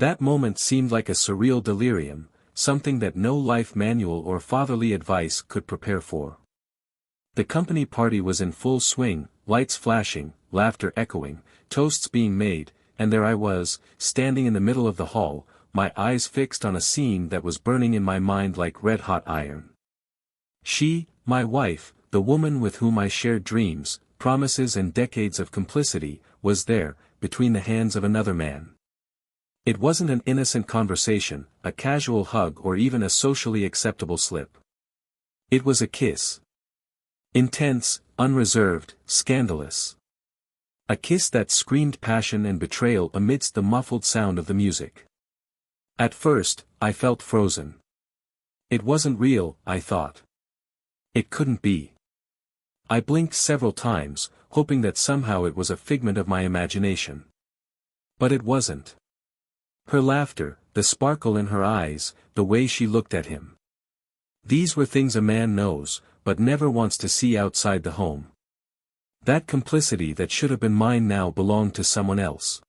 That moment seemed like a surreal delirium, something that no life manual or fatherly advice could prepare for. The company party was in full swing, lights flashing, laughter echoing, toasts being made, and there I was, standing in the middle of the hall, my eyes fixed on a scene that was burning in my mind like red-hot iron. She, my wife, the woman with whom I shared dreams, promises and decades of complicity, was there, between the hands of another man. It wasn't an innocent conversation, a casual hug or even a socially acceptable slip. It was a kiss. Intense, unreserved, scandalous. A kiss that screamed passion and betrayal amidst the muffled sound of the music. At first, I felt frozen. It wasn't real, I thought. It couldn't be. I blinked several times, hoping that somehow it was a figment of my imagination. But it wasn't. Her laughter, the sparkle in her eyes, the way she looked at him. These were things a man knows, but never wants to see outside the home. That complicity that should have been mine now belonged to someone else.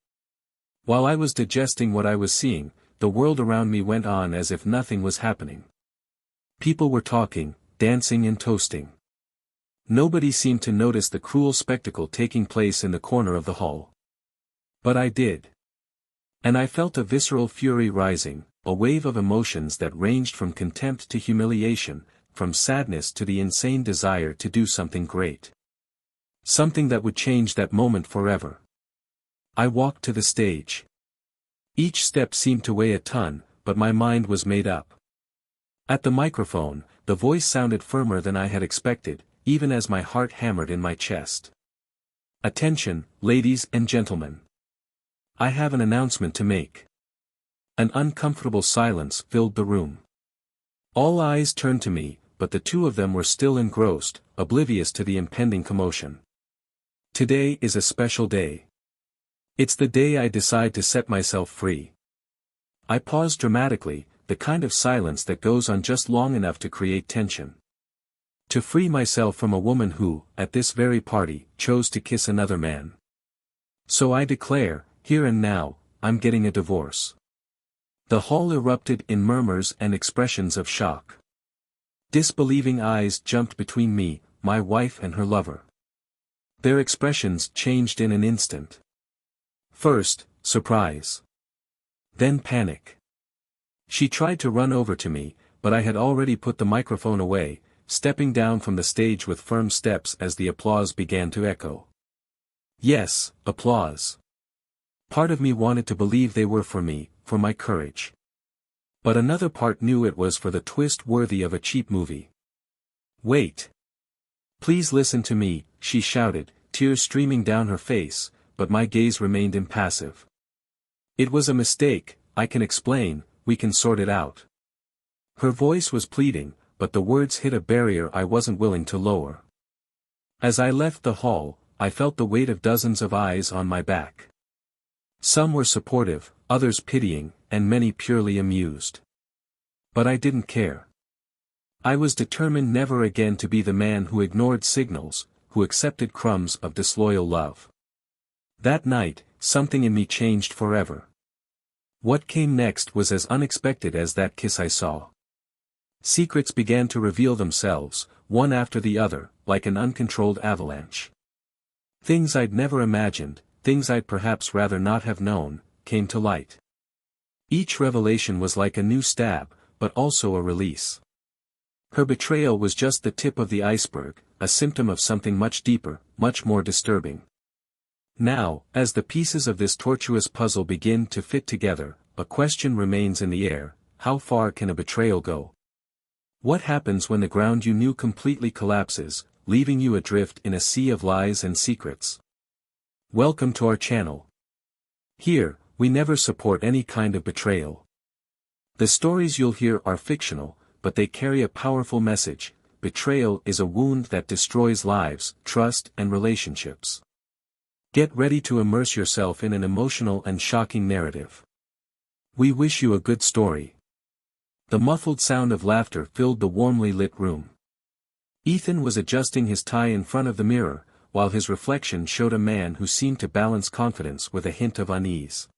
While I was digesting what I was seeing, the world around me went on as if nothing was happening. People were talking, dancing and toasting. Nobody seemed to notice the cruel spectacle taking place in the corner of the hall. But I did. And I felt a visceral fury rising, a wave of emotions that ranged from contempt to humiliation, from sadness to the insane desire to do something great. Something that would change that moment forever. I walked to the stage. Each step seemed to weigh a ton, but my mind was made up. At the microphone, the voice sounded firmer than I had expected, even as my heart hammered in my chest. Attention, ladies and gentlemen. I have an announcement to make. An uncomfortable silence filled the room. All eyes turned to me, but the two of them were still engrossed, oblivious to the impending commotion. Today is a special day. It's the day I decide to set myself free. I paused dramatically, the kind of silence that goes on just long enough to create tension. To free myself from a woman who, at this very party, chose to kiss another man. So I declare, here and now, I'm getting a divorce. The hall erupted in murmurs and expressions of shock. Disbelieving eyes jumped between me, my wife and her lover. Their expressions changed in an instant. First, surprise. Then panic. She tried to run over to me, but I had already put the microphone away, stepping down from the stage with firm steps as the applause began to echo. Yes, applause. Part of me wanted to believe they were for me, for my courage. But another part knew it was for the twist worthy of a cheap movie. Wait. Please listen to me, she shouted, tears streaming down her face, but my gaze remained impassive. It was a mistake, I can explain, we can sort it out. Her voice was pleading, but the words hit a barrier I wasn't willing to lower. As I left the hall, I felt the weight of dozens of eyes on my back. Some were supportive, others pitying, and many purely amused. But I didn't care. I was determined never again to be the man who ignored signals, who accepted crumbs of disloyal love. That night, something in me changed forever. What came next was as unexpected as that kiss I saw. Secrets began to reveal themselves, one after the other, like an uncontrolled avalanche. Things I'd never imagined, things I'd perhaps rather not have known, came to light. Each revelation was like a new stab, but also a release. Her betrayal was just the tip of the iceberg, a symptom of something much deeper, much more disturbing. Now, as the pieces of this tortuous puzzle begin to fit together, a question remains in the air: how far can a betrayal go? What happens when the ground you knew completely collapses, leaving you adrift in a sea of lies and secrets? Welcome to our channel. Here, we never support any kind of betrayal. The stories you'll hear are fictional, but they carry a powerful message. Betrayal is a wound that destroys lives, trust, and relationships. Get ready to immerse yourself in an emotional and shocking narrative. We wish you a good story. The muffled sound of laughter filled the warmly lit room. Ethan was adjusting his tie in front of the mirror, while his reflection showed a man who seemed to balance confidence with a hint of unease.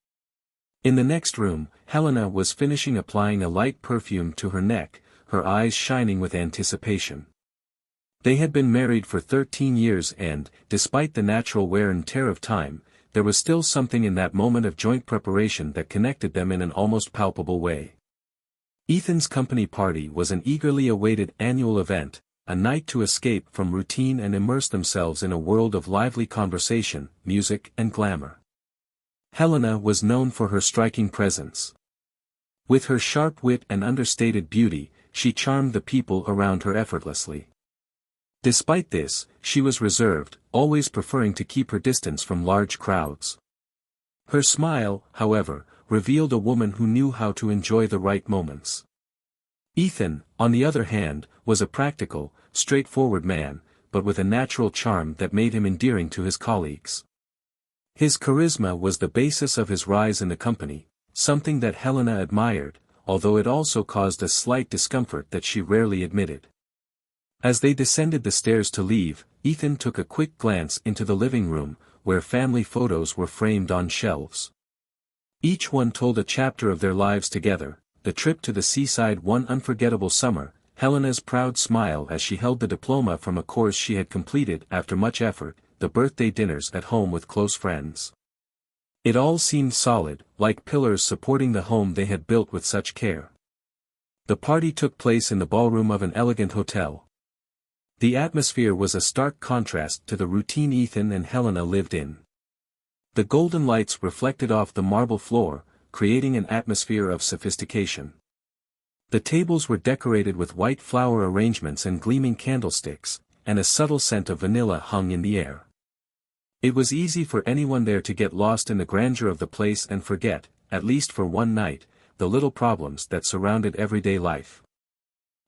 In the next room, Helena was finishing applying a light perfume to her neck, her eyes shining with anticipation. They had been married for 13 years and, despite the natural wear and tear of time, there was still something in that moment of joint preparation that connected them in an almost palpable way. Ethan's company party was an eagerly awaited annual event, a night to escape from routine and immerse themselves in a world of lively conversation, music and glamour. Helena was known for her striking presence. With her sharp wit and understated beauty, she charmed the people around her effortlessly. Despite this, she was reserved, always preferring to keep her distance from large crowds. Her smile, however, revealed a woman who knew how to enjoy the right moments. Ethan, on the other hand, was a practical, straightforward man, but with a natural charm that made him endearing to his colleagues. His charisma was the basis of his rise in the company, something that Helena admired, although it also caused a slight discomfort that she rarely admitted. As they descended the stairs to leave, Ethan took a quick glance into the living room, where family photos were framed on shelves. Each one told a chapter of their lives together, the trip to the seaside one unforgettable summer, Helena's proud smile as she held the diploma from a course she had completed after much effort, the birthday dinners at home with close friends. It all seemed solid, like pillars supporting the home they had built with such care. The party took place in the ballroom of an elegant hotel. The atmosphere was a stark contrast to the routine Ethan and Helena lived in. The golden lights reflected off the marble floor, creating an atmosphere of sophistication. The tables were decorated with white flower arrangements and gleaming candlesticks, and a subtle scent of vanilla hung in the air. It was easy for anyone there to get lost in the grandeur of the place and forget, at least for one night, the little problems that surrounded everyday life.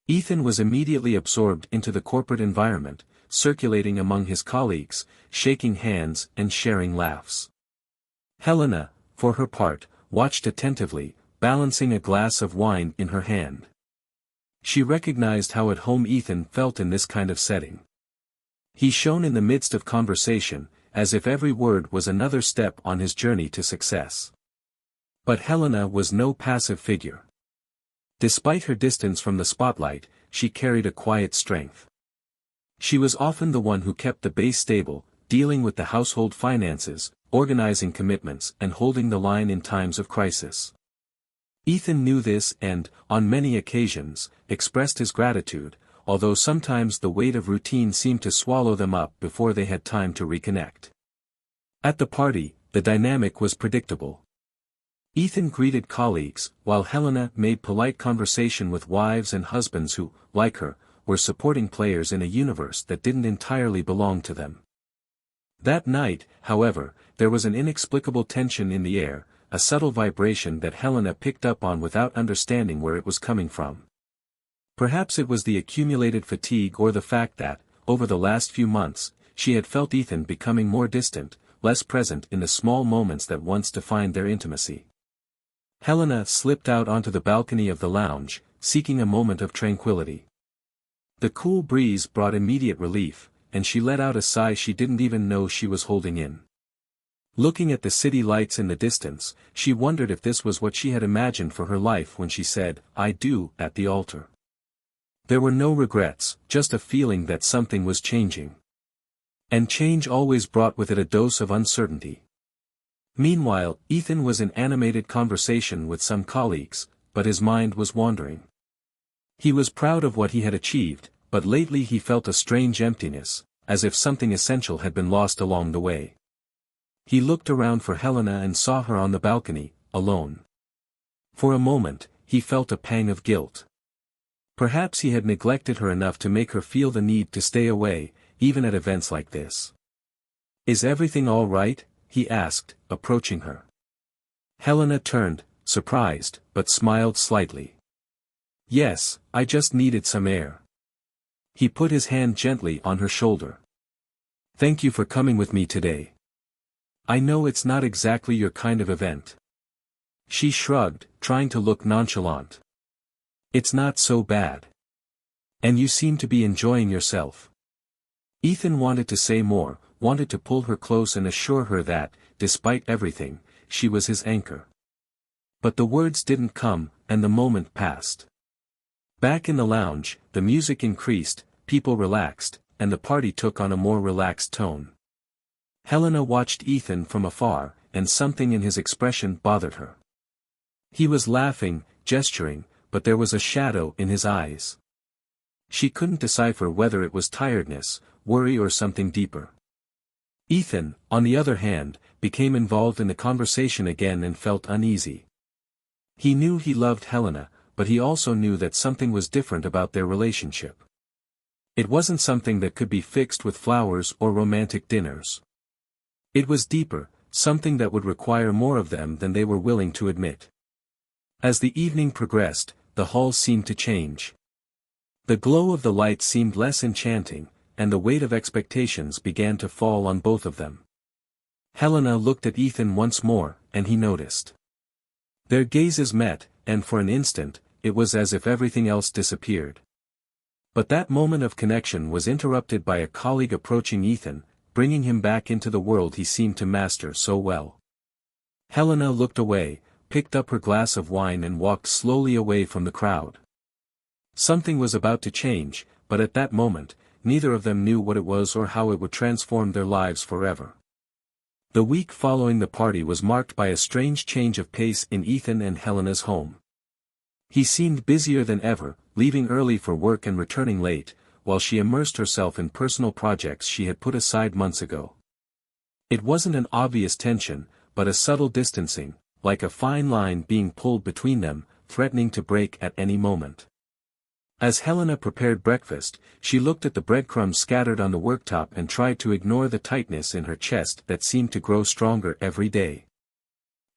Ethan was immediately absorbed into the corporate environment, circulating among his colleagues, shaking hands and sharing laughs. Helena, for her part, watched attentively, balancing a glass of wine in her hand. She recognized how at home Ethan felt in this kind of setting. He shone in the midst of conversation, as if every word was another step on his journey to success. But Helena was no passive figure. Despite her distance from the spotlight, she carried a quiet strength. She was often the one who kept the base stable, dealing with the household finances, organizing commitments and holding the line in times of crisis. Ethan knew this and, on many occasions, expressed his gratitude, although sometimes the weight of routine seemed to swallow them up before they had time to reconnect. At the party, the dynamic was predictable. Ethan greeted colleagues, while Helena made polite conversation with wives and husbands who, like her, were supporting players in a universe that didn't entirely belong to them. That night, however, there was an inexplicable tension in the air, a subtle vibration that Helena picked up on without understanding where it was coming from. Perhaps it was the accumulated fatigue or the fact that, over the last few months, she had felt Ethan becoming more distant, less present in the small moments that once defined their intimacy. Helena slipped out onto the balcony of the lounge, seeking a moment of tranquility. The cool breeze brought immediate relief, and she let out a sigh she didn't even know she was holding in. Looking at the city lights in the distance, she wondered if this was what she had imagined for her life when she said, "I do," at the altar. There were no regrets, just a feeling that something was changing. And change always brought with it a dose of uncertainty. Meanwhile, Ethan was in animated conversation with some colleagues, but his mind was wandering. He was proud of what he had achieved, but lately he felt a strange emptiness, as if something essential had been lost along the way. He looked around for Helena and saw her on the balcony, alone. For a moment, he felt a pang of guilt. Perhaps he had neglected her enough to make her feel the need to stay away, even at events like this. "Is everything all right?" he asked, approaching her. Helena turned, surprised, but smiled slightly. "Yes, I just needed some air." He put his hand gently on her shoulder. "Thank you for coming with me today. I know it's not exactly your kind of event." She shrugged, trying to look nonchalant. "It's not so bad. And you seem to be enjoying yourself." Ethan wanted to say more, wanted to pull her close and assure her that, despite everything, she was his anchor. But the words didn't come, and the moment passed. Back in the lounge, the music increased, people relaxed, and the party took on a more relaxed tone. Helena watched Ethan from afar, and something in his expression bothered her. He was laughing, gesturing, but there was a shadow in his eyes. She couldn't decipher whether it was tiredness, worry or something deeper. Ethan, on the other hand, became involved in the conversation again and felt uneasy. He knew he loved Helena, but he also knew that something was different about their relationship. It wasn't something that could be fixed with flowers or romantic dinners. It was deeper, something that would require more of them than they were willing to admit. As the evening progressed, the hall seemed to change. The glow of the lights seemed less enchanting, and the weight of expectations began to fall on both of them. Helena looked at Ethan once more, and he noticed. Their gazes met, and for an instant, it was as if everything else disappeared. But that moment of connection was interrupted by a colleague approaching Ethan, bringing him back into the world he seemed to master so well. Helena looked away, picked up her glass of wine and walked slowly away from the crowd. Something was about to change, but at that moment, neither of them knew what it was or how it would transform their lives forever. The week following the party was marked by a strange change of pace in Ethan and Helena's home. He seemed busier than ever, leaving early for work and returning late, while she immersed herself in personal projects she had put aside months ago. It wasn't an obvious tension, but a subtle distancing, like a fine line being pulled between them, threatening to break at any moment. As Helena prepared breakfast, she looked at the breadcrumbs scattered on the worktop and tried to ignore the tightness in her chest that seemed to grow stronger every day.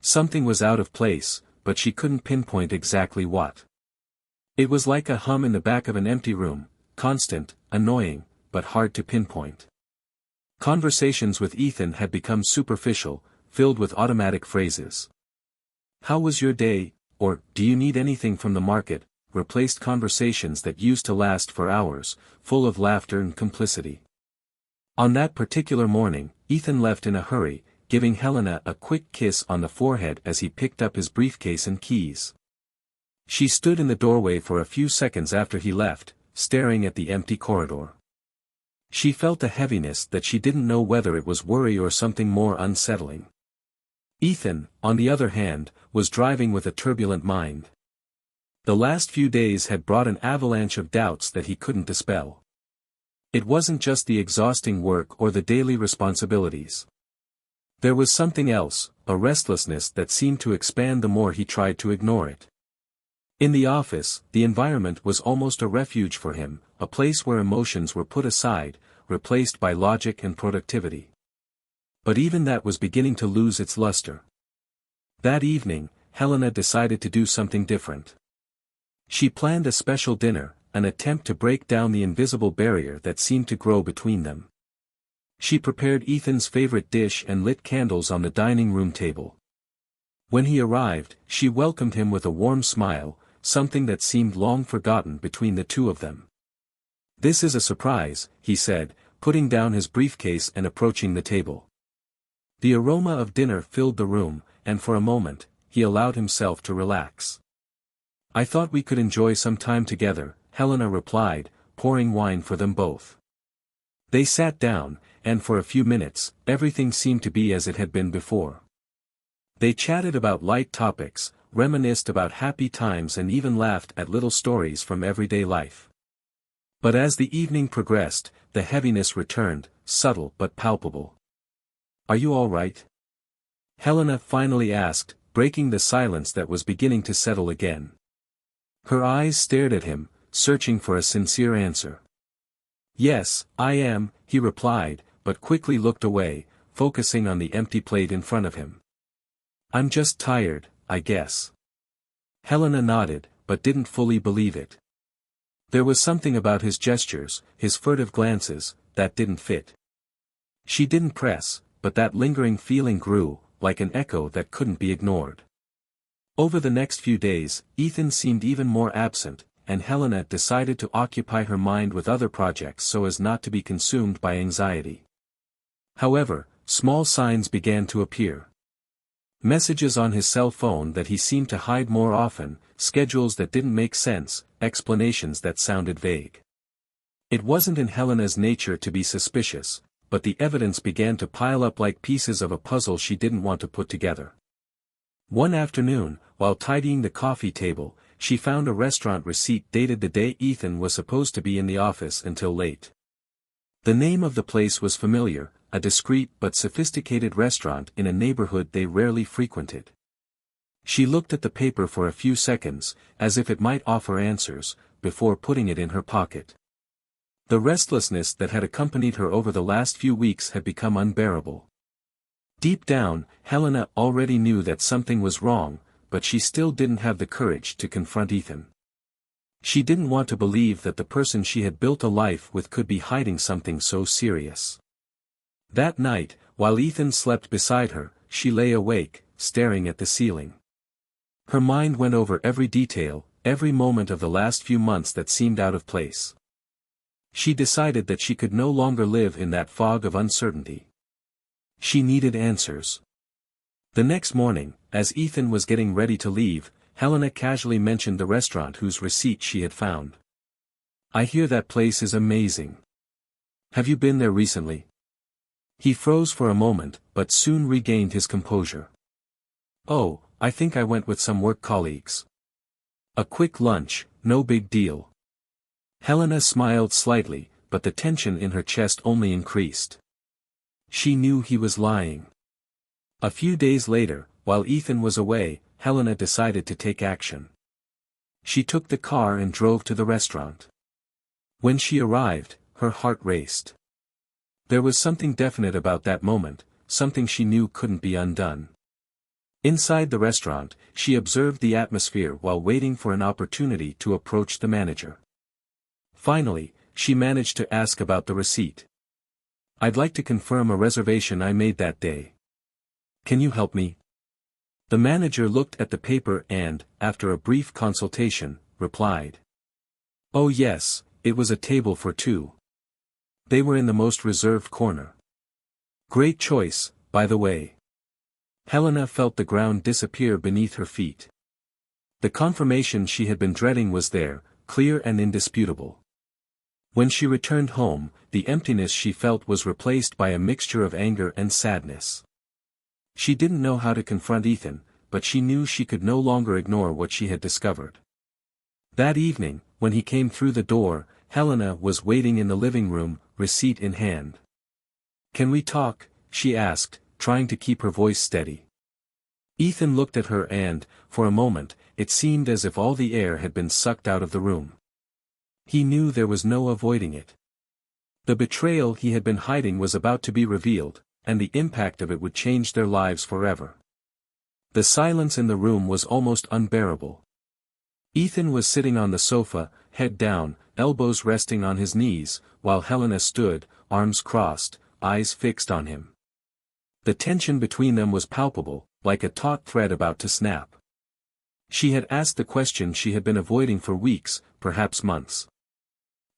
Something was out of place, but she couldn't pinpoint exactly what. It was like a hum in the back of an empty room, constant, annoying, but hard to pinpoint. Conversations with Ethan had become superficial, filled with automatic phrases. "How was your day?" or "Do you need anything from the market?" replaced conversations that used to last for hours, full of laughter and complicity. On that particular morning, Ethan left in a hurry, giving Helena a quick kiss on the forehead as he picked up his briefcase and keys. She stood in the doorway for a few seconds after he left, staring at the empty corridor. She felt a heaviness that she didn't know whether it was worry or something more unsettling. Ethan, on the other hand, was driving with a turbulent mind. The last few days had brought an avalanche of doubts that he couldn't dispel. It wasn't just the exhausting work or the daily responsibilities. There was something else, a restlessness that seemed to expand the more he tried to ignore it. In the office, the environment was almost a refuge for him, a place where emotions were put aside, replaced by logic and productivity. But even that was beginning to lose its luster. That evening, Helena decided to do something different. She planned a special dinner, an attempt to break down the invisible barrier that seemed to grow between them. She prepared Ethan's favorite dish and lit candles on the dining room table. When he arrived, she welcomed him with a warm smile, something that seemed long forgotten between the two of them. "This is a surprise," he said, putting down his briefcase and approaching the table. The aroma of dinner filled the room, and for a moment, he allowed himself to relax. "I thought we could enjoy some time together," Helena replied, pouring wine for them both. They sat down, and for a few minutes, everything seemed to be as it had been before. They chatted about light topics, reminisced about happy times and even laughed at little stories from everyday life. But as the evening progressed, the heaviness returned, subtle but palpable. "Are you all right?" Helena finally asked, breaking the silence that was beginning to settle again. Her eyes stared at him, searching for a sincere answer. "Yes, I am," he replied, but quickly looked away, focusing on the empty plate in front of him. "I'm just tired, I guess." Helena nodded, but didn't fully believe it. There was something about his gestures, his furtive glances, that didn't fit. She didn't press, but that lingering feeling grew, like an echo that couldn't be ignored. Over the next few days, Ethan seemed even more absent, and Helena decided to occupy her mind with other projects so as not to be consumed by anxiety. However, small signs began to appear. Messages on his cell phone that he seemed to hide more often, schedules that didn't make sense, explanations that sounded vague. It wasn't in Helena's nature to be suspicious, but the evidence began to pile up like pieces of a puzzle she didn't want to put together. One afternoon, while tidying the coffee table, she found a restaurant receipt dated the day Ethan was supposed to be in the office until late. The name of the place was familiar, a discreet but sophisticated restaurant in a neighborhood they rarely frequented. She looked at the paper for a few seconds, as if it might offer answers, before putting it in her pocket. The restlessness that had accompanied her over the last few weeks had become unbearable. Deep down, Helena already knew that something was wrong, but she still didn't have the courage to confront Ethan. She didn't want to believe that the person she had built a life with could be hiding something so serious. That night, while Ethan slept beside her, she lay awake, staring at the ceiling. Her mind went over every detail, every moment of the last few months that seemed out of place. She decided that she could no longer live in that fog of uncertainty. She needed answers. The next morning, as Ethan was getting ready to leave, Helena casually mentioned the restaurant whose receipt she had found. "I hear that place is amazing. Have you been there recently?" He froze for a moment, but soon regained his composure. "Oh, I think I went with some work colleagues. A quick lunch, no big deal." Helena smiled slightly, but the tension in her chest only increased. She knew he was lying. A few days later, while Ethan was away, Helena decided to take action. She took the car and drove to the restaurant. When she arrived, her heart raced. There was something definite about that moment, something she knew couldn't be undone. Inside the restaurant, she observed the atmosphere while waiting for an opportunity to approach the manager. Finally, she managed to ask about the receipt. "I'd like to confirm a reservation I made that day. Can you help me?" The manager looked at the paper and, after a brief consultation, replied. "Oh yes, it was a table for two. They were in the most reserved corner." "Great choice, by the way." Helena felt the ground disappear beneath her feet. The confirmation she had been dreading was there, clear and indisputable. When she returned home, the emptiness she felt was replaced by a mixture of anger and sadness. She didn't know how to confront Ethan, but she knew she could no longer ignore what she had discovered. That evening, when he came through the door, Helena was waiting in the living room, receipt in hand. "Can we talk?" she asked, trying to keep her voice steady. Ethan looked at her and, for a moment, it seemed as if all the air had been sucked out of the room. He knew there was no avoiding it. The betrayal he had been hiding was about to be revealed, and the impact of it would change their lives forever. The silence in the room was almost unbearable. Ethan was sitting on the sofa, head down, elbows resting on his knees, while Helena stood, arms crossed, eyes fixed on him. The tension between them was palpable, like a taut thread about to snap. She had asked the question she had been avoiding for weeks, perhaps months.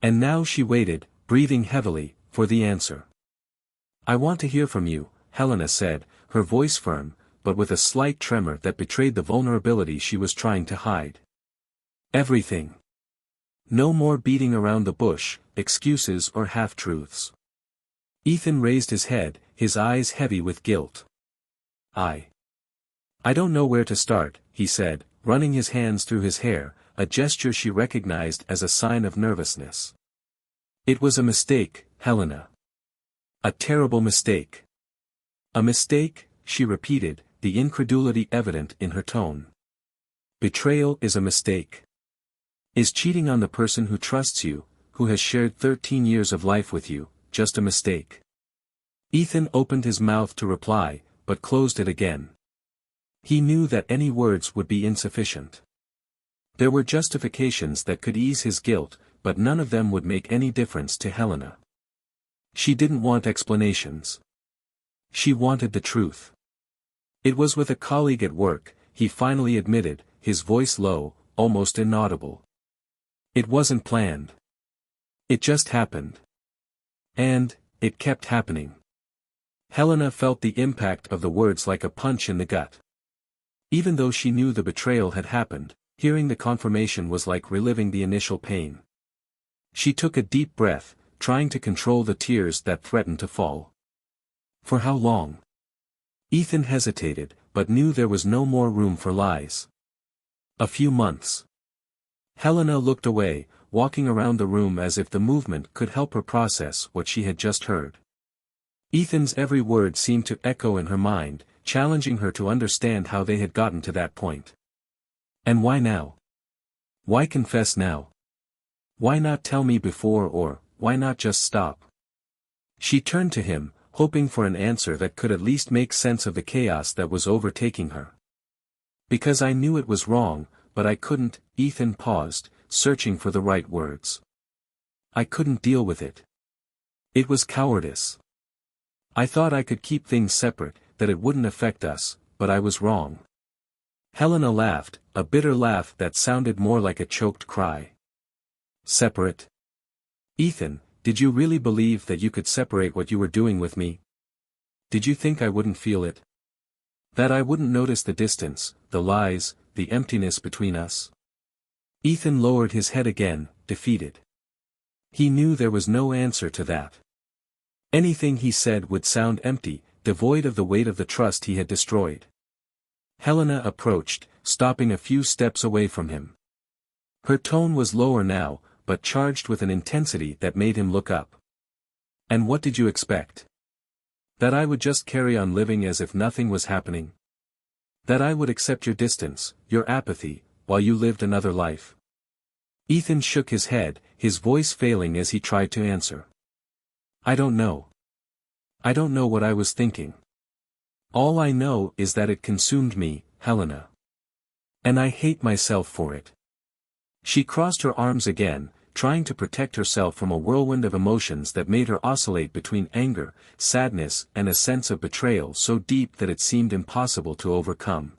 And now she waited, breathing heavily, for the answer. "I want to hear from you," Helena said, her voice firm, but with a slight tremor that betrayed the vulnerability she was trying to hide. "Everything. No more beating around the bush, excuses or half-truths." Ethan raised his head, his eyes heavy with guilt. I don't know where to start," he said, running his hands through his hair, a gesture she recognized as a sign of nervousness. "It was a mistake, Helena. A terrible mistake." "A mistake?" she repeated, the incredulity evident in her tone. "Betrayal is a mistake. Is cheating on the person who trusts you, who has shared 13 years of life with you, just a mistake?" Ethan opened his mouth to reply, but closed it again. He knew that any words would be insufficient. There were justifications that could ease his guilt, but none of them would make any difference to Helena. She didn't want explanations. She wanted the truth. It was with a colleague at work, he finally admitted, his voice low, almost inaudible. "It wasn't planned. It just happened. And, it kept happening." Helena felt the impact of the words like a punch in the gut. Even though she knew the betrayal had happened, hearing the confirmation was like reliving the initial pain. She took a deep breath, trying to control the tears that threatened to fall. For how long? Ethan hesitated, but knew there was no more room for lies. A few months. Helena looked away, walking around the room as if the movement could help her process what she had just heard. Ethan's every word seemed to echo in her mind, challenging her to understand how they had gotten to that point. And why now? Why confess now? Why not tell me before, or why not just stop? She turned to him, hoping for an answer that could at least make sense of the chaos that was overtaking her. Because I knew it was wrong, but I couldn't. Ethan paused, searching for the right words. I couldn't deal with it. It was cowardice. I thought I could keep things separate, that it wouldn't affect us, but I was wrong. Helena laughed, a bitter laugh that sounded more like a choked cry. Separate? Ethan, did you really believe that you could separate what you were doing with me? Did you think I wouldn't feel it? That I wouldn't notice the distance, the lies, the emptiness between us? Ethan lowered his head again, defeated. He knew there was no answer to that. Anything he said would sound empty, devoid of the weight of the trust he had destroyed. Helena approached, stopping a few steps away from him. Her tone was lower now, but charged with an intensity that made him look up. And what did you expect? That I would just carry on living as if nothing was happening? That I would accept your distance, your apathy, while you lived another life? Ethan shook his head, his voice failing as he tried to answer. I don't know. I don't know what I was thinking. All I know is that it consumed me, Helena. And I hate myself for it. She crossed her arms again, trying to protect herself from a whirlwind of emotions that made her oscillate between anger, sadness, and a sense of betrayal so deep that it seemed impossible to overcome.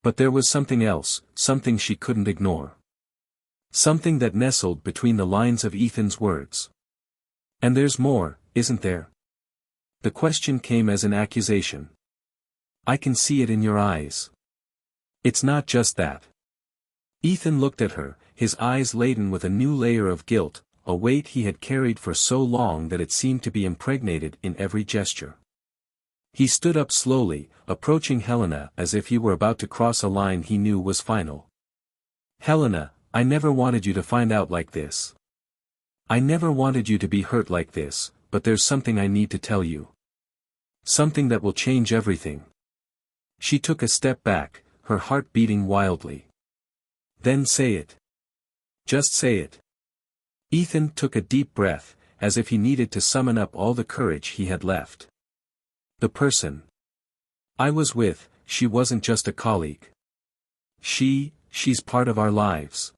But there was something else, something she couldn't ignore. Something that nestled between the lines of Ethan's words. And there's more, isn't there? The question came as an accusation. I can see it in your eyes. It's not just that. Ethan looked at her, his eyes laden with a new layer of guilt, a weight he had carried for so long that it seemed to be impregnated in every gesture. He stood up slowly, approaching Helena as if he were about to cross a line he knew was final. Helena, I never wanted you to find out like this. I never wanted you to be hurt like this, but there's something I need to tell you. Something that will change everything. She took a step back, her heart beating wildly. Then say it. Just say it. Ethan took a deep breath, as if he needed to summon up all the courage he had left. The person I was with, she wasn't just a colleague. She's part of our lives.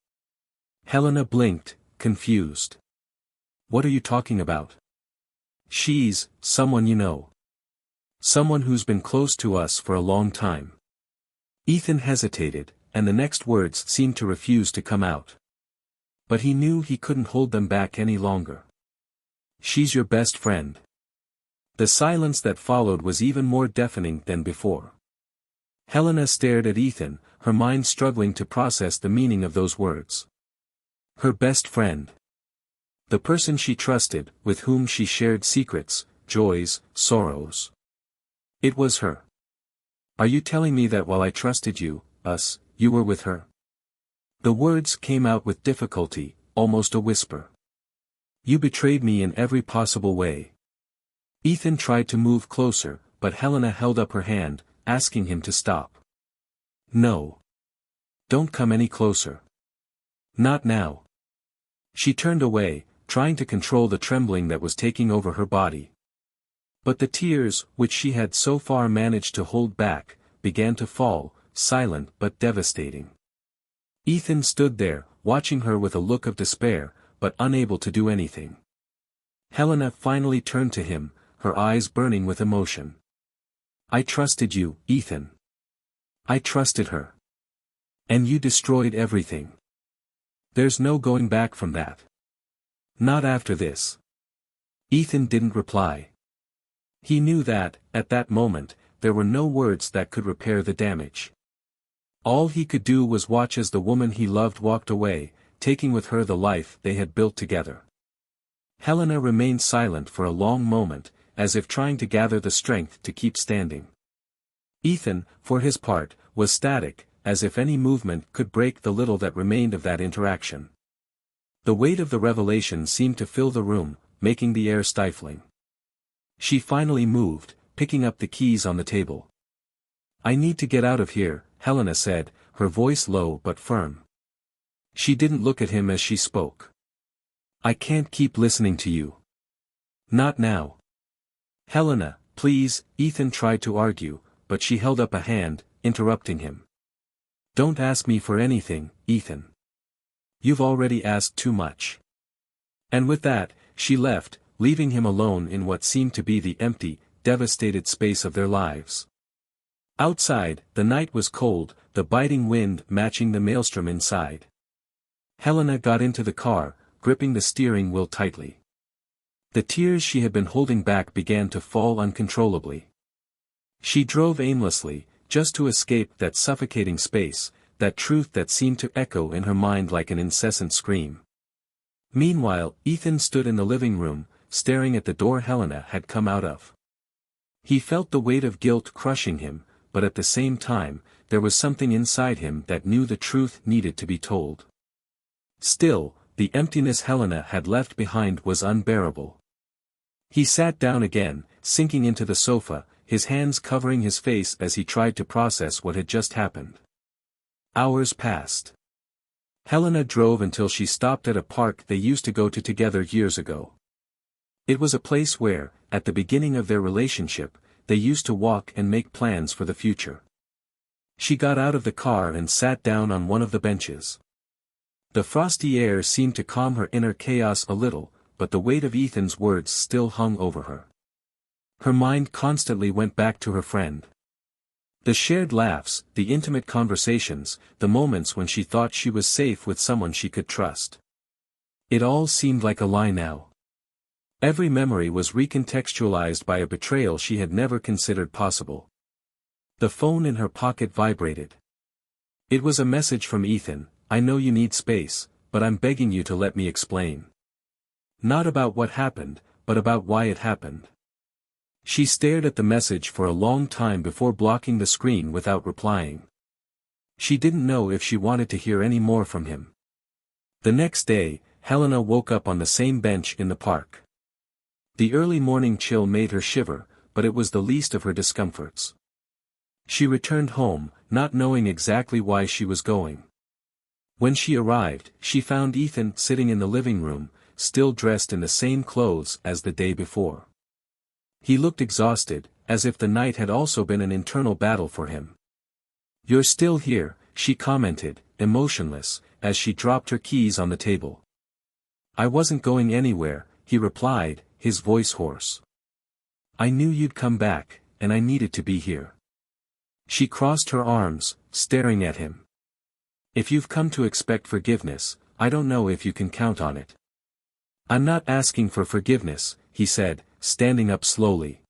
Helena blinked, confused. What are you talking about? She's someone you know. Someone who's been close to us for a long time. Ethan hesitated, and the next words seemed to refuse to come out. But he knew he couldn't hold them back any longer. She's your best friend. The silence that followed was even more deafening than before. Helena stared at Ethan, her mind struggling to process the meaning of those words. Her best friend. The person she trusted, with whom she shared secrets, joys, sorrows. It was her. Are you telling me that while I trusted you, you were with her? The words came out with difficulty, almost a whisper. You betrayed me in every possible way. Ethan tried to move closer, but Helena held up her hand, asking him to stop. No. Don't come any closer. Not now. She turned away, trying to control the trembling that was taking over her body. But the tears, which she had so far managed to hold back, began to fall, silent but devastating. Ethan stood there, watching her with a look of despair, but unable to do anything. Helena finally turned to him, her eyes burning with emotion. I trusted you, Ethan. I trusted her. And you destroyed everything. There's no going back from that. Not after this. Ethan didn't reply. He knew that, at that moment, there were no words that could repair the damage. All he could do was watch as the woman he loved walked away, taking with her the life they had built together. Helena remained silent for a long moment, as if trying to gather the strength to keep standing. Ethan, for his part, was static, as if any movement could break the little that remained of that interaction. The weight of the revelation seemed to fill the room, making the air stifling. She finally moved, picking up the keys on the table. "I need to get out of here," Helena said, her voice low but firm. She didn't look at him as she spoke. "I can't keep listening to you. Not now." "Helena, please," Ethan tried to argue, but she held up a hand, interrupting him. "Don't ask me for anything, Ethan. You've already asked too much." And with that, she left, leaving him alone in what seemed to be the empty, devastated space of their lives. Outside, the night was cold, the biting wind matching the maelstrom inside. Helena got into the car, gripping the steering wheel tightly. The tears she had been holding back began to fall uncontrollably. She drove aimlessly, just to escape that suffocating space, that truth that seemed to echo in her mind like an incessant scream. Meanwhile, Ethan stood in the living room, staring at the door Helena had come out of. He felt the weight of guilt crushing him, but at the same time, there was something inside him that knew the truth needed to be told. Still, the emptiness Helena had left behind was unbearable. He sat down again, sinking into the sofa, his hands covering his face as he tried to process what had just happened. Hours passed. Helena drove until she stopped at a park they used to go to together years ago. It was a place where, at the beginning of their relationship, they used to walk and make plans for the future. She got out of the car and sat down on one of the benches. The frosty air seemed to calm her inner chaos a little, but the weight of Ethan's words still hung over her. Her mind constantly went back to her friend. The shared laughs, the intimate conversations, the moments when she thought she was safe with someone she could trust. It all seemed like a lie now. Every memory was recontextualized by a betrayal she had never considered possible. The phone in her pocket vibrated. It was a message from Ethan. "I know you need space, but I'm begging you to let me explain. Not about what happened, but about why it happened." She stared at the message for a long time before blocking the screen without replying. She didn't know if she wanted to hear any more from him. The next day, Helena woke up on the same bench in the park. The early morning chill made her shiver, but it was the least of her discomforts. She returned home, not knowing exactly why she was going. When she arrived, she found Ethan sitting in the living room, still dressed in the same clothes as the day before. He looked exhausted, as if the night had also been an internal battle for him. "You're still here," she commented, emotionless, as she dropped her keys on the table. "I wasn't going anywhere," he replied, his voice hoarse. "I knew you'd come back, and I needed to be here." She crossed her arms, staring at him. "If you've come to expect forgiveness, I don't know if you can count on it." "I'm not asking for forgiveness," he said, standing up slowly.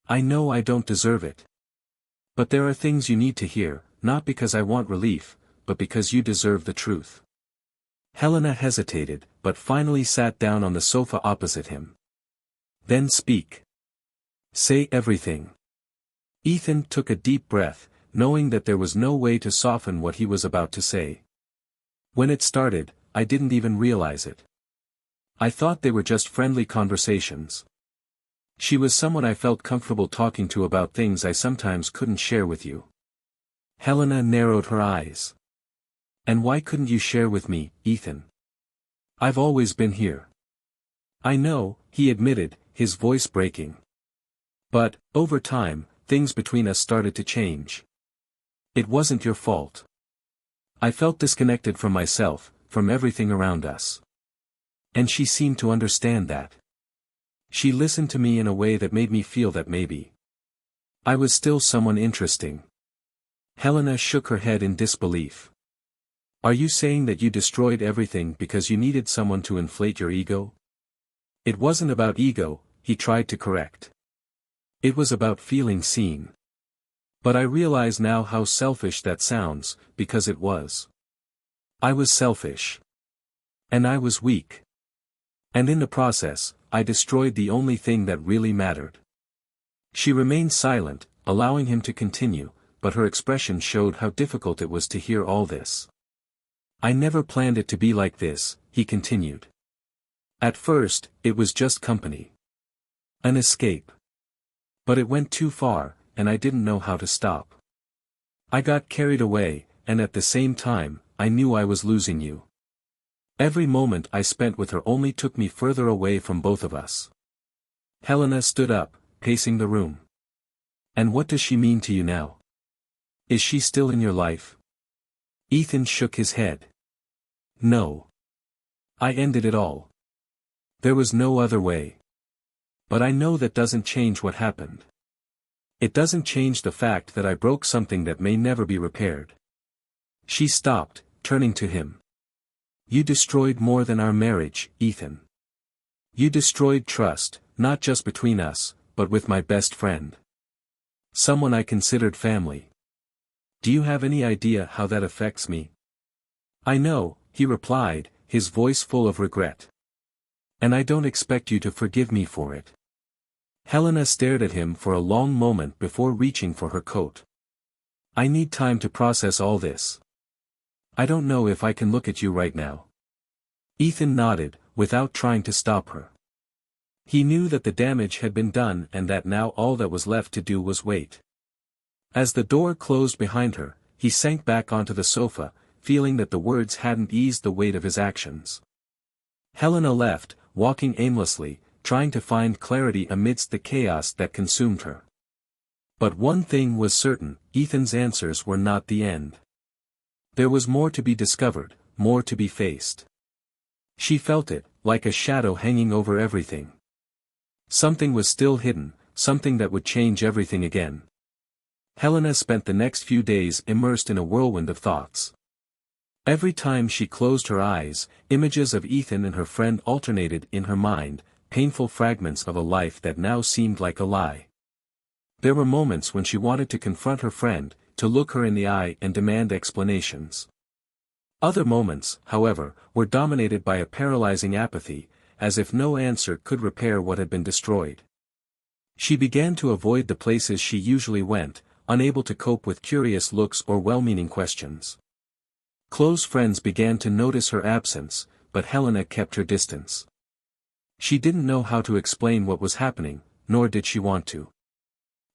"I know I don't deserve it. But there are things you need to hear, not because I want relief, but because you deserve the truth." Helena hesitated, but finally sat down on the sofa opposite him. "Then speak. Say everything." Ethan took a deep breath, knowing that there was no way to soften what he was about to say. "When it started, I didn't even realize it. I thought they were just friendly conversations. She was someone I felt comfortable talking to about things I sometimes couldn't share with you." Helena narrowed her eyes. "And why couldn't you share with me, Ethan? I've always been here." "I know," he admitted, his voice breaking. "But, over time, things between us started to change. It wasn't your fault. I felt disconnected from myself, from everything around us. And she seemed to understand that. She listened to me in a way that made me feel that maybe I was still someone interesting." Helena shook her head in disbelief. "Are you saying that you destroyed everything because you needed someone to inflate your ego?" "It wasn't about ego," he tried to correct. "It was about feeling seen. But I realize now how selfish that sounds, because it was. I was selfish. And I was weak. And in the process, I destroyed the only thing that really mattered. She remained silent, allowing him to continue, but her expression showed how difficult it was to hear all this. I never planned it to be like this, he continued. At first, it was just company. An escape. But it went too far, and I didn't know how to stop. I got carried away, and at the same time, I knew I was losing you. Every moment I spent with her only took me further away from both of us. Helena stood up, pacing the room. And what does she mean to you now? Is she still in your life? Ethan shook his head. No. I ended it all. There was no other way. But I know that doesn't change what happened. It doesn't change the fact that I broke something that may never be repaired. She stopped, turning to him. You destroyed more than our marriage, Ethan. You destroyed trust, not just between us, but with my best friend. Someone I considered family. Do you have any idea how that affects me? I know, he replied, his voice full of regret. And I don't expect you to forgive me for it. Helena stared at him for a long moment before reaching for her coat. I need time to process all this. I don't know if I can look at you right now. Ethan nodded, without trying to stop her. He knew that the damage had been done and that now all that was left to do was wait. As the door closed behind her, he sank back onto the sofa, feeling that the words hadn't eased the weight of his actions. Helena left, walking aimlessly, trying to find clarity amidst the chaos that consumed her. But one thing was certain, Ethan's answers were not the end. There was more to be discovered, more to be faced. She felt it, like a shadow hanging over everything. Something was still hidden, something that would change everything again. Helena spent the next few days immersed in a whirlwind of thoughts. Every time she closed her eyes, images of Ethan and her friend alternated in her mind, painful fragments of a life that now seemed like a lie. There were moments when she wanted to confront her friend, to look her in the eye and demand explanations. Other moments, however, were dominated by a paralyzing apathy, as if no answer could repair what had been destroyed. She began to avoid the places she usually went, unable to cope with curious looks or well-meaning questions. Close friends began to notice her absence, but Helena kept her distance. She didn't know how to explain what was happening, nor did she want to.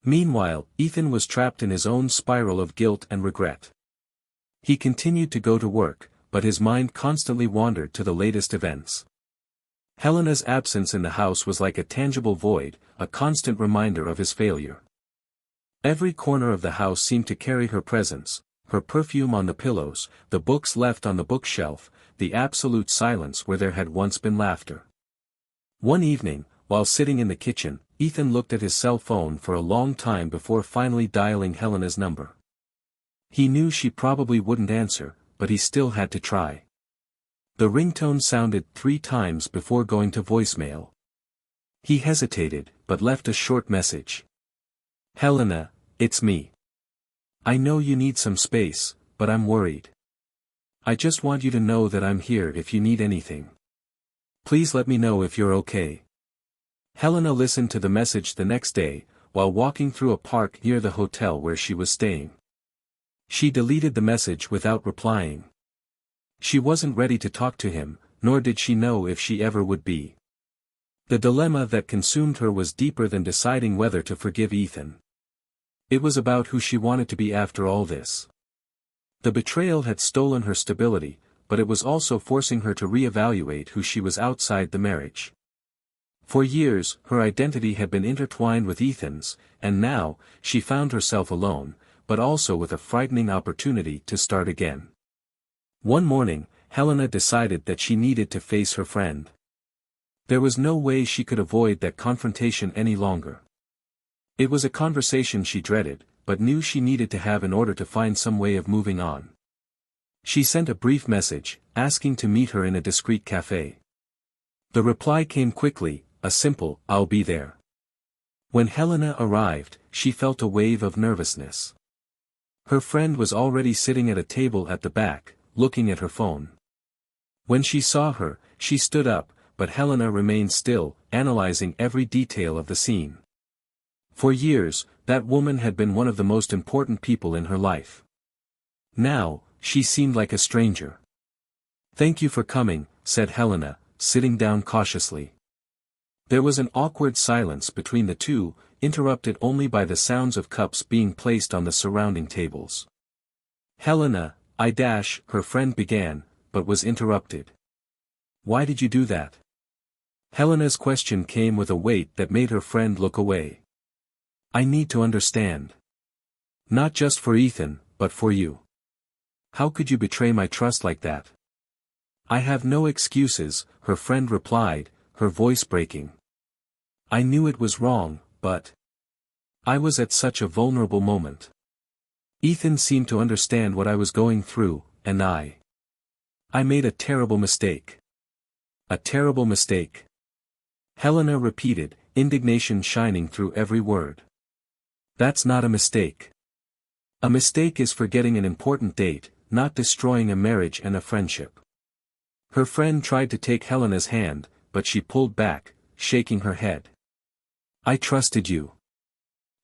Meanwhile, Ethan was trapped in his own spiral of guilt and regret. He continued to go to work, but his mind constantly wandered to the latest events. Helena's absence in the house was like a tangible void, a constant reminder of his failure. Every corner of the house seemed to carry her presence, her perfume on the pillows, the books left on the bookshelf, the absolute silence where there had once been laughter. One evening, while sitting in the kitchen, Ethan looked at his cell phone for a long time before finally dialing Helena's number. He knew she probably wouldn't answer, but he still had to try. The ringtone sounded 3 times before going to voicemail. He hesitated, but left a short message. Helena, it's me. I know you need some space, but I'm worried. I just want you to know that I'm here if you need anything. Please let me know if you're okay. Helena listened to the message the next day, while walking through a park near the hotel where she was staying. She deleted the message without replying. She wasn't ready to talk to him, nor did she know if she ever would be. The dilemma that consumed her was deeper than deciding whether to forgive Ethan. It was about who she wanted to be after all this. The betrayal had stolen her stability, but it was also forcing her to reevaluate who she was outside the marriage. For years, her identity had been intertwined with Ethan's, and now, she found herself alone, but also with a frightening opportunity to start again. One morning, Helena decided that she needed to face her friend. There was no way she could avoid that confrontation any longer. It was a conversation she dreaded, but knew she needed to have in order to find some way of moving on. She sent a brief message, asking to meet her in a discreet cafe. The reply came quickly, a simple, "I'll be there." When Helena arrived, she felt a wave of nervousness. Her friend was already sitting at a table at the back, looking at her phone. When she saw her, she stood up, but Helena remained still, analyzing every detail of the scene. For years, that woman had been one of the most important people in her life. Now, she seemed like a stranger. "Thank you for coming," said Helena, sitting down cautiously. There was an awkward silence between the two, interrupted only by the sounds of cups being placed on the surrounding tables. "Helena, her friend began, but was interrupted. "Why did you do that?" Helena's question came with a weight that made her friend look away. "I need to understand. Not just for Ethan, but for you. How could you betray my trust like that?" "I have no excuses," her friend replied, her voice breaking. "I knew it was wrong, but I was at such a vulnerable moment. Ethan seemed to understand what I was going through, and I made a terrible mistake." "A terrible mistake?" Helena repeated, indignation shining through every word. "That's not a mistake. A mistake is forgetting an important date, not destroying a marriage and a friendship." Her friend tried to take Helena's hand, but she pulled back, shaking her head. "I trusted you.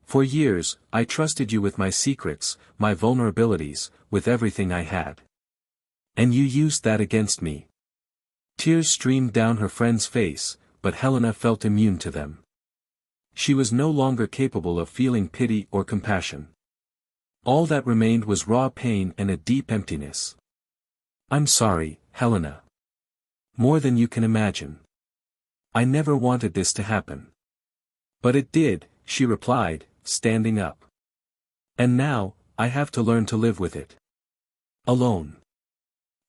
For years, I trusted you with my secrets, my vulnerabilities, with everything I had. And you used that against me." Tears streamed down her friend's face, but Helena felt immune to them. She was no longer capable of feeling pity or compassion. All that remained was raw pain and a deep emptiness. "I'm sorry, Helena. More than you can imagine. I never wanted this to happen." "But it did," she replied, standing up. "And now, I have to learn to live with it. Alone."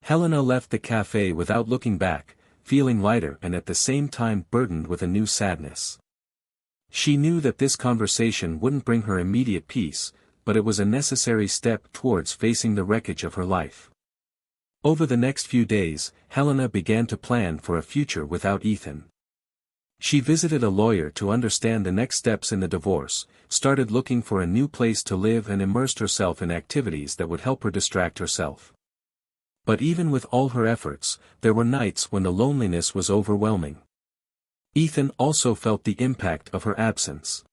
Helena left the cafe without looking back, feeling lighter and at the same time burdened with a new sadness. She knew that this conversation wouldn't bring her immediate peace, but it was a necessary step towards facing the wreckage of her life. Over the next few days, Helena began to plan for a future without Ethan. She visited a lawyer to understand the next steps in the divorce, started looking for a new place to live and immersed herself in activities that would help her distract herself. But even with all her efforts, there were nights when the loneliness was overwhelming. Ethan also felt the impact of her absence.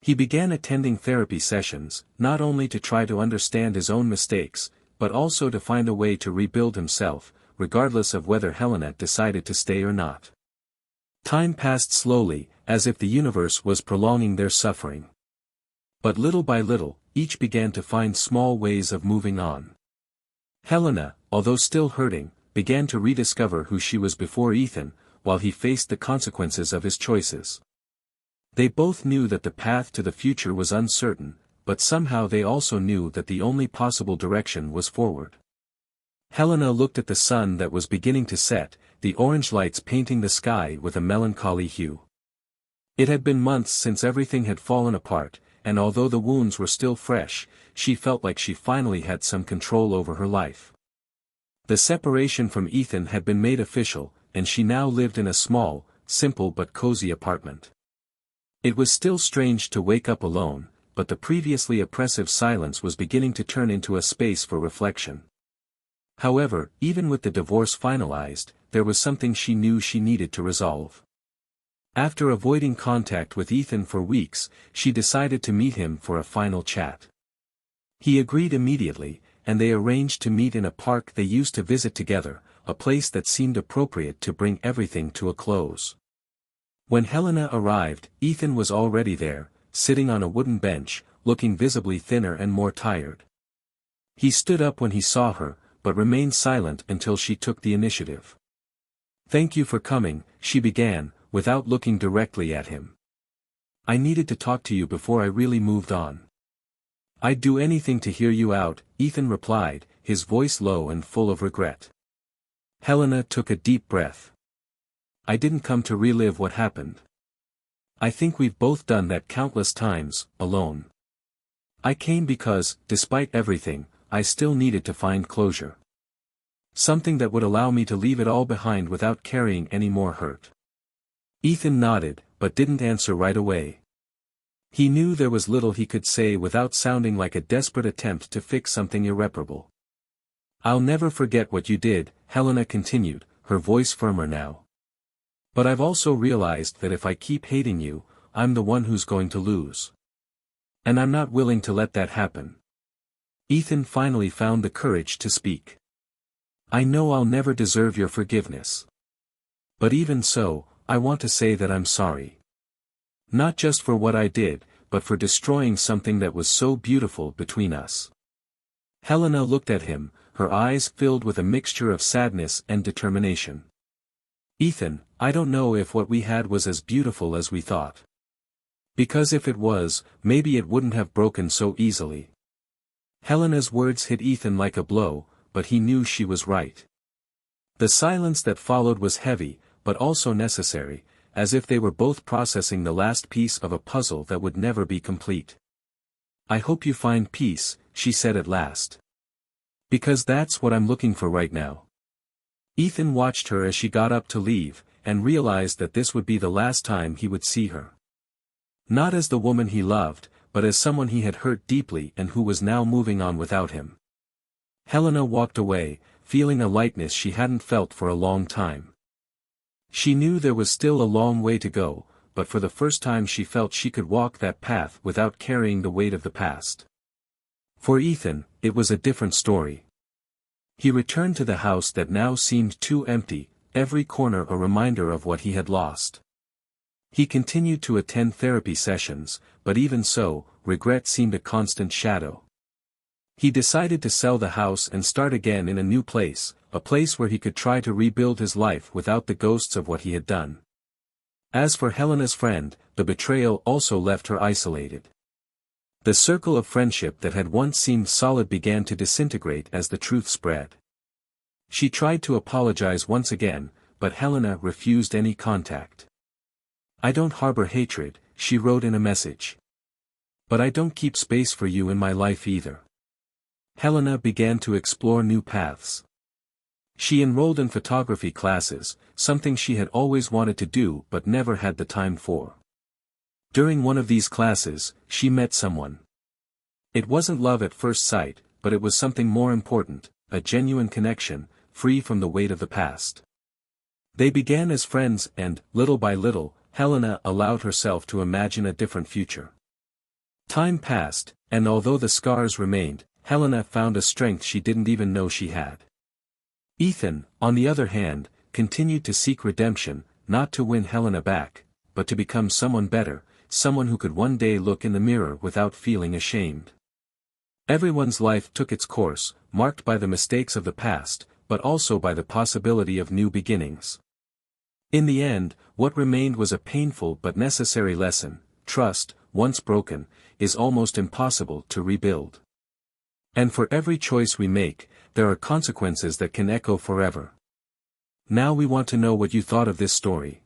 He began attending therapy sessions, not only to try to understand his own mistakes, but also to find a way to rebuild himself, regardless of whether Helena decided to stay or not. Time passed slowly, as if the universe was prolonging their suffering. But little by little, each began to find small ways of moving on. Helena, although still hurting, began to rediscover who she was before Ethan, while he faced the consequences of his choices. They both knew that the path to the future was uncertain, but somehow they also knew that the only possible direction was forward. Helena looked at the sun that was beginning to set, the orange lights painting the sky with a melancholy hue. It had been months since everything had fallen apart, and although the wounds were still fresh, she felt like she finally had some control over her life. The separation from Ethan had been made official, and she now lived in a small, simple but cozy apartment. It was still strange to wake up alone, but the previously oppressive silence was beginning to turn into a space for reflection. However, even with the divorce finalized, there was something she knew she needed to resolve. After avoiding contact with Ethan for weeks, she decided to meet him for a final chat. He agreed immediately, and they arranged to meet in a park they used to visit together, a place that seemed appropriate to bring everything to a close. When Helena arrived, Ethan was already there, sitting on a wooden bench, looking visibly thinner and more tired. He stood up when he saw her, but remained silent until she took the initiative. "Thank you for coming," she began, without looking directly at him. "I needed to talk to you before I really moved on." "I'd do anything to hear you out," Ethan replied, his voice low and full of regret. Helena took a deep breath. "I didn't come to relive what happened. I think we've both done that countless times, alone. I came because, despite everything, I still needed to find closure. Something that would allow me to leave it all behind without carrying any more hurt." Ethan nodded, but didn't answer right away. He knew there was little he could say without sounding like a desperate attempt to fix something irreparable. "I'll never forget what you did," Helena continued, her voice firmer now. "But I've also realized that if I keep hating you, I'm the one who's going to lose. And I'm not willing to let that happen." Ethan finally found the courage to speak. "I know I'll never deserve your forgiveness. But even so, I want to say that I'm sorry. Not just for what I did, but for destroying something that was so beautiful between us." Helena looked at him, her eyes filled with a mixture of sadness and determination. "Ethan, I don't know if what we had was as beautiful as we thought. Because if it was, maybe it wouldn't have broken so easily." Helena's words hit Ethan like a blow, but he knew she was right. The silence that followed was heavy, but also necessary, as if they were both processing the last piece of a puzzle that would never be complete. "I hope you find peace," she said at last. "Because that's what I'm looking for right now." Ethan watched her as she got up to leave, and realized that this would be the last time he would see her. Not as the woman he loved, but as someone he had hurt deeply and who was now moving on without him. Helena walked away, feeling a lightness she hadn't felt for a long time. She knew there was still a long way to go, but for the first time she felt she could walk that path without carrying the weight of the past. For Ethan, it was a different story. He returned to the house that now seemed too empty, every corner a reminder of what he had lost. He continued to attend therapy sessions, but even so, regret seemed a constant shadow. He decided to sell the house and start again in a new place, a place where he could try to rebuild his life without the ghosts of what he had done. As for Helena's friend, the betrayal also left her isolated. The circle of friendship that had once seemed solid began to disintegrate as the truth spread. She tried to apologize once again, but Helena refused any contact. "I don't harbor hatred," she wrote in a message. "But I don't keep space for you in my life either." Helena began to explore new paths. She enrolled in photography classes, something she had always wanted to do but never had the time for. During one of these classes, she met someone. It wasn't love at first sight, but it was something more important, a genuine connection, free from the weight of the past. They began as friends and, little by little, Helena allowed herself to imagine a different future. Time passed, and although the scars remained, Helena found a strength she didn't even know she had. Ethan, on the other hand, continued to seek redemption, not to win Helena back, but to become someone better, someone who could one day look in the mirror without feeling ashamed. Everyone's life took its course, marked by the mistakes of the past, but also by the possibility of new beginnings. In the end, what remained was a painful but necessary lesson: trust, once broken, is almost impossible to rebuild. And for every choice we make, there are consequences that can echo forever. Now we want to know what you thought of this story.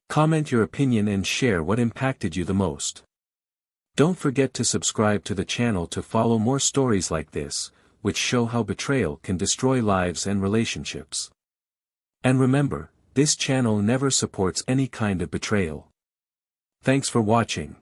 Comment your opinion and share what impacted you the most. Don't forget to subscribe to the channel to follow more stories like this, which show how betrayal can destroy lives and relationships. And remember, this channel never supports any kind of betrayal. Thanks for watching.